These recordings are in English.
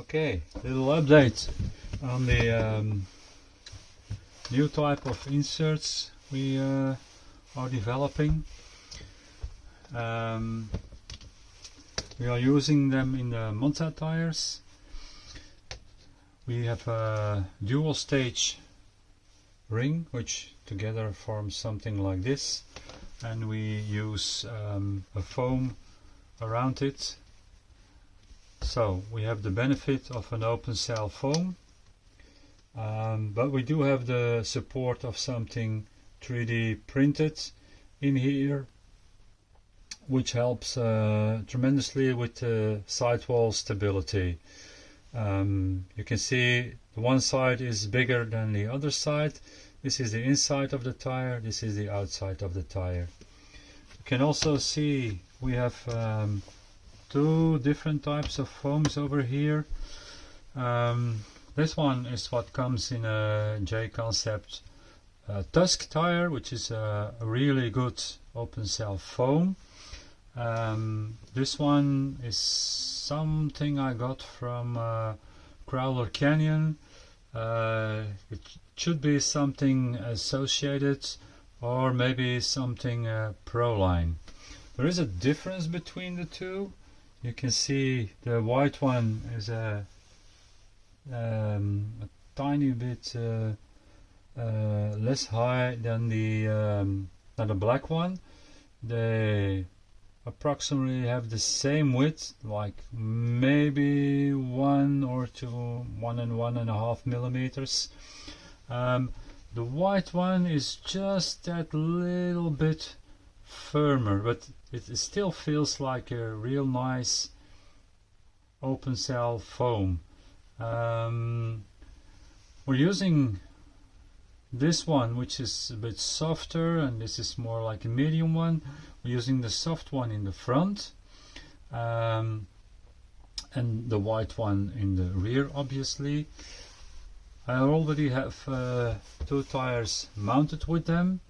Okay, little update on the new type of inserts we are developing. We are using them in the Moza tires. We have a dual stage ring which together forms something like this, and we use a foam around it. So we have the benefit of an open cell foam, but we do have the support of something 3D printed in here, which helps tremendously with the sidewall stability. You can see the one side is bigger than the other side. This is the inside of the tire, this is the outside of the tire. You can also see we have two different types of foams over here. This one is what comes in a J-Concept Tusk tire, which is a really good open cell foam. This one is something I got from Crowler Canyon. It should be something associated, or maybe something Proline. There is a difference between the two. You can see the white one is a tiny bit less high than the black one. They approximately have the same width, like maybe 1 or 2, 1 and 1.5 millimeters. The white one is just that little bit firmer, but it still feels like a real nice open cell foam. We're using this one, which is a bit softer, and this is more like a medium one. We're using the soft one in the front, and the white one in the rear, obviously. I already have two tires mounted with them.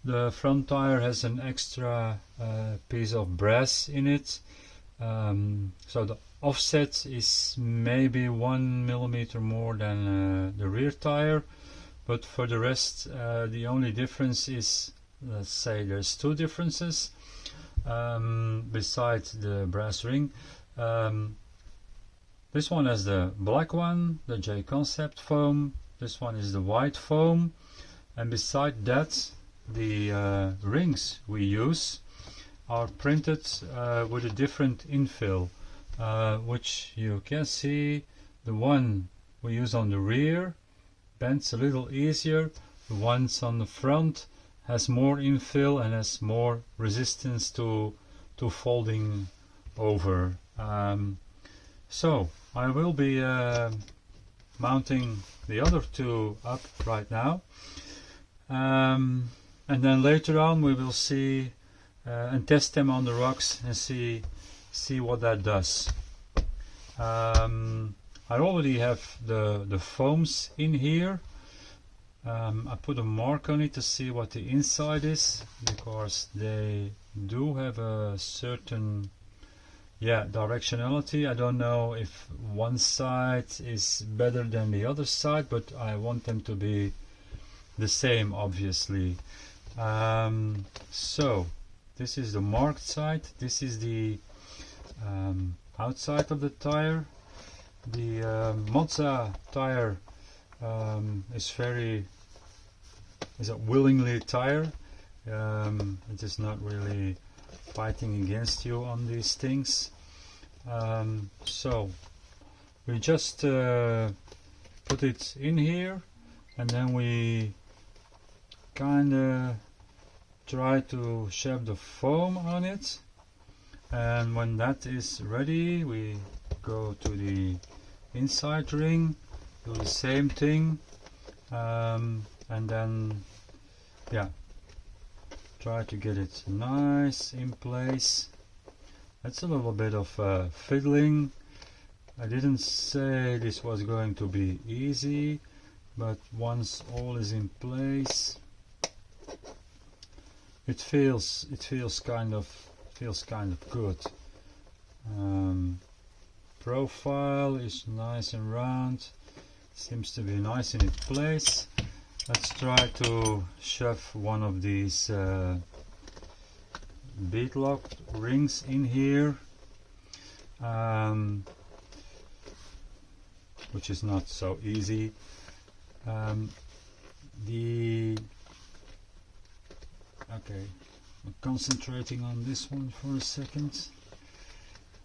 The front tire has an extra piece of brass in it, so the offset is maybe 1 millimeter more than the rear tire, but for the rest the only difference is, let's say there's two differences besides the brass ring. This one has the black one, the J-Concept foam. This one is the white foam, and beside that the rings we use are printed with a different infill, which you can see. The one we use on the rear bends a little easier. The ones on the front has more infill and has more resistance to folding over. So I will be mounting the other two up right now. And then later on we will see and test them on the rocks and see what that does. I already have the foams in here. I put a mark on it to see what the inside is, because they do have a certain directionality. I don't know if one side is better than the other side, but I want them to be the same, obviously. So this is the marked side, this is the outside of the tire. The Moza tire is a willingly tire. It is not really fighting against you on these things. So we just put it in here, and then we kinda try to shove the foam on it, and when that is ready we go to the inside ring, do the same thing, and then try to get it nice in place. That's a little bit of fiddling. I didn't say this was going to be easy, but once all is in place, it feels kind of good. profile is nice and round, seems to be nice in its place. Let's try to shove one of these bead lock rings in here, which is not so easy. Okay, I'm concentrating on this one for a second.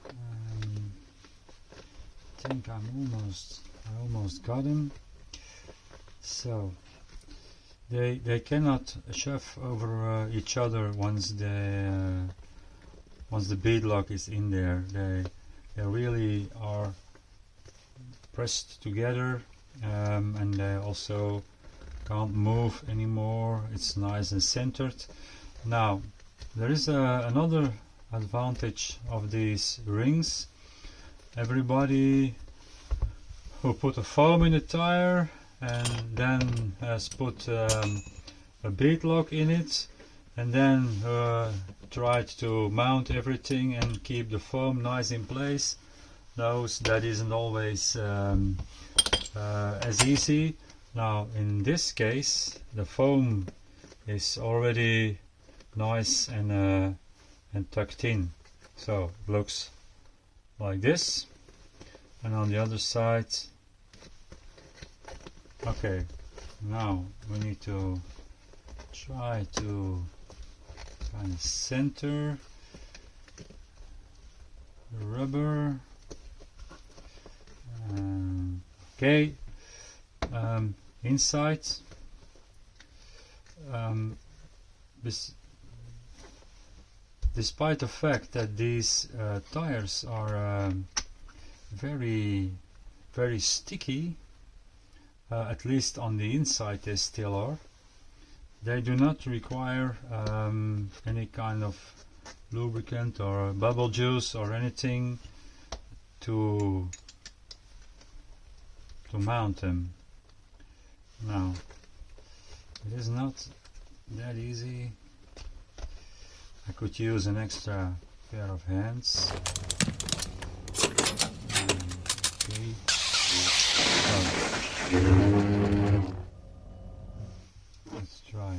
I think I almost got him. So they cannot shove over each other once the bead lock is in there. They really are pressed together, and they also can't move anymore. It's nice and centered. Now there is another advantage of these rings. Everybody who put a foam in a tire and then has put a bead lock in it, and then tried to mount everything and keep the foam nice in place, knows that isn't always as easy. Now in this case the foam is already nice and tucked in, so it looks like this. And on the other side, okay, now we need to try to kind of center the rubber. Okay, inside, despite the fact that these tires are very sticky, at least on the inside they still are, they do not require any kind of lubricant or bubble juice or anything to mount them. Now it is not that easy. I could use an extra pair of hands. Okay. Let's try.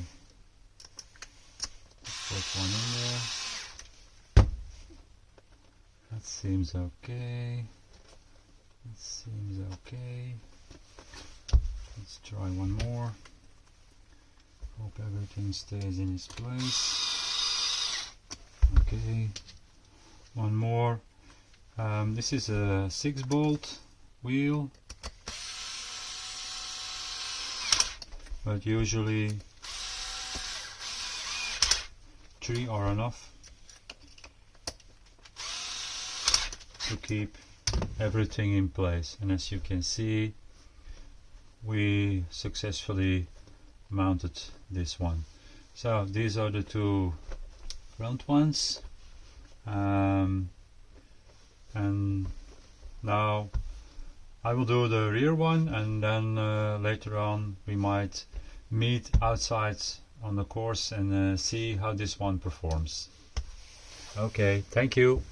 Put one in there. That seems okay. Let's try one more. Hope everything stays in its place. Okay, one more. This is a 6-bolt wheel, but usually 3 are enough to keep everything in place. And as you can see, we successfully mounted this one. So these are the 2 front ones, and now I will do the rear one, and then later on we might meet outside on the course and see how this one performs. Okay, thank you.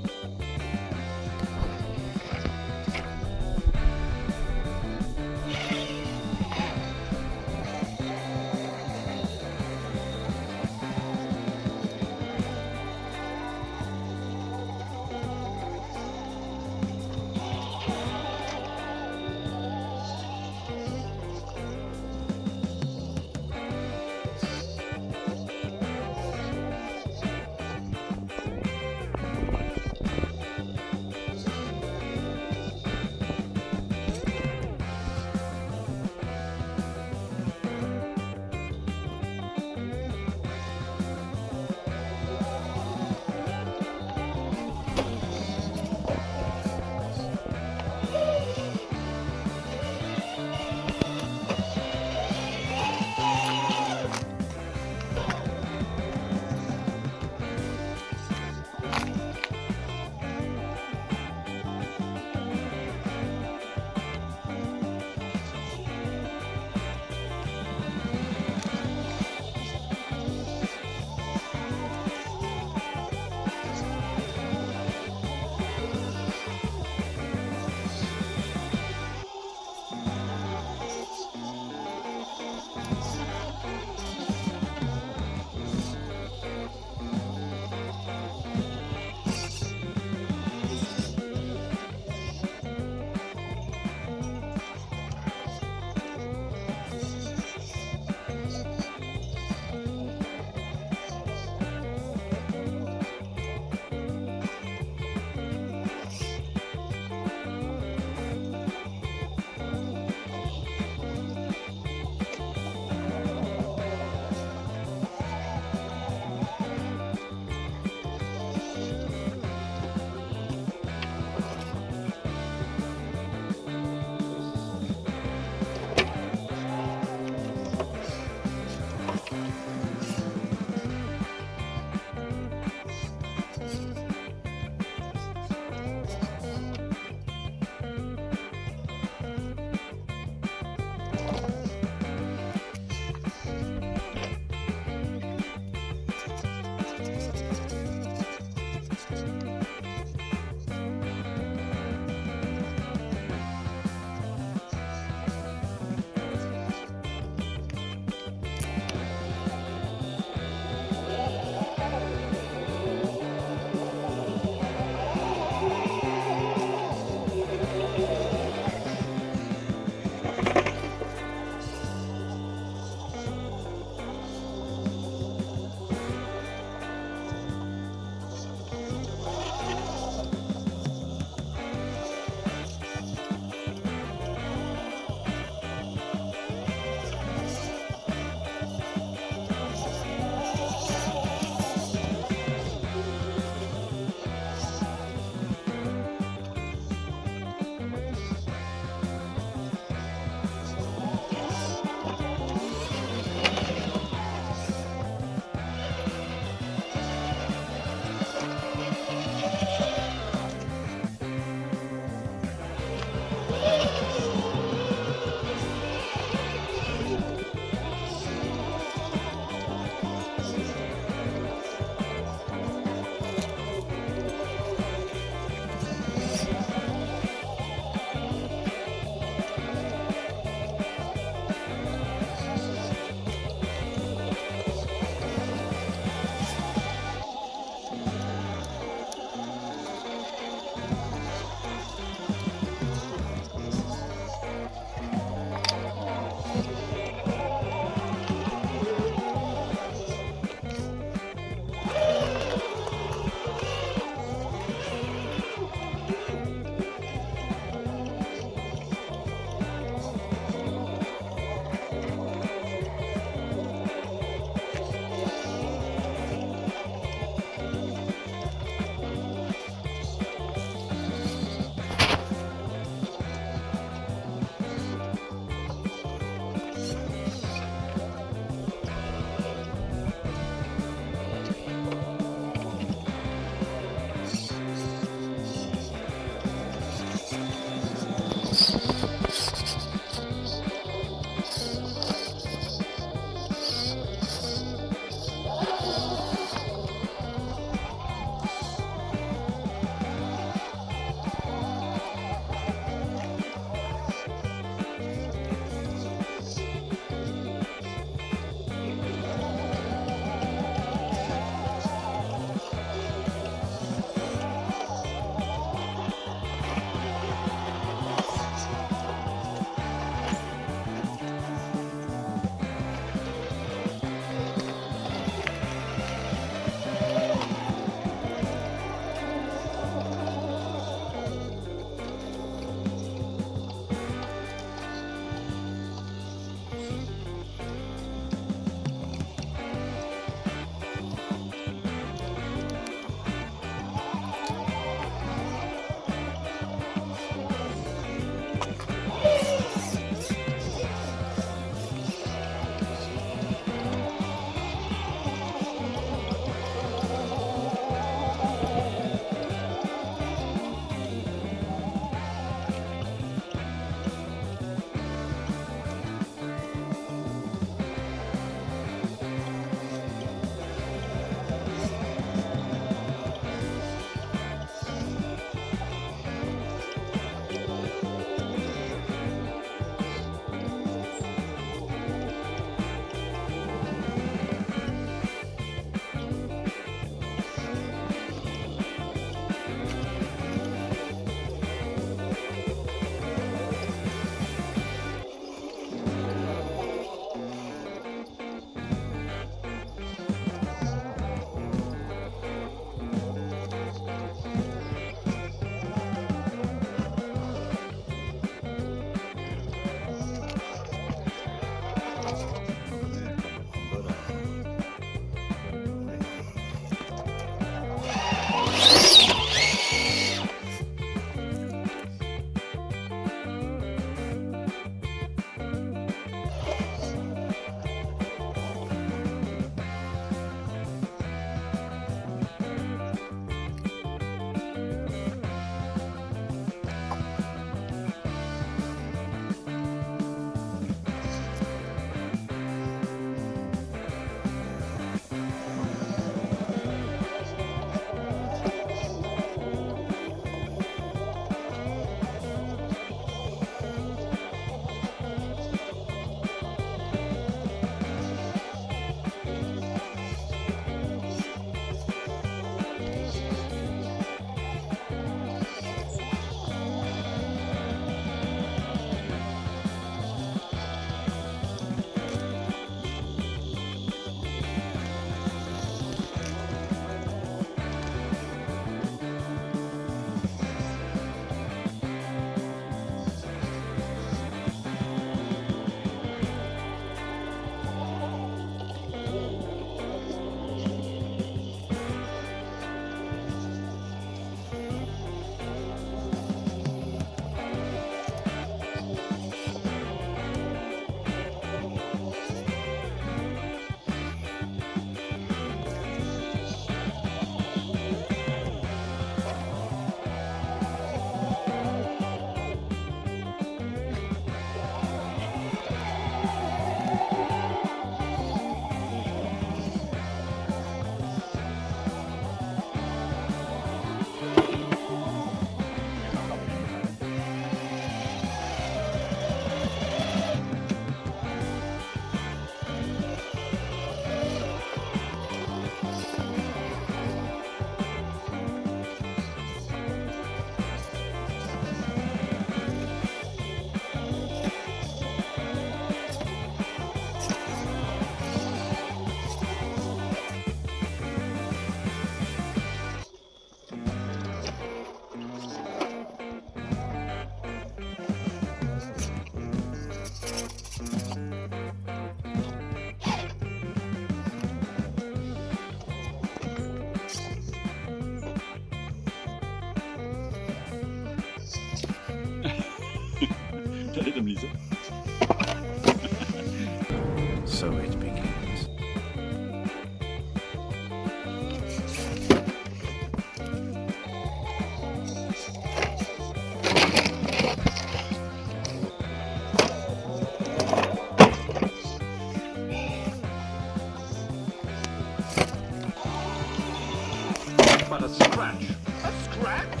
scratch. A scratch?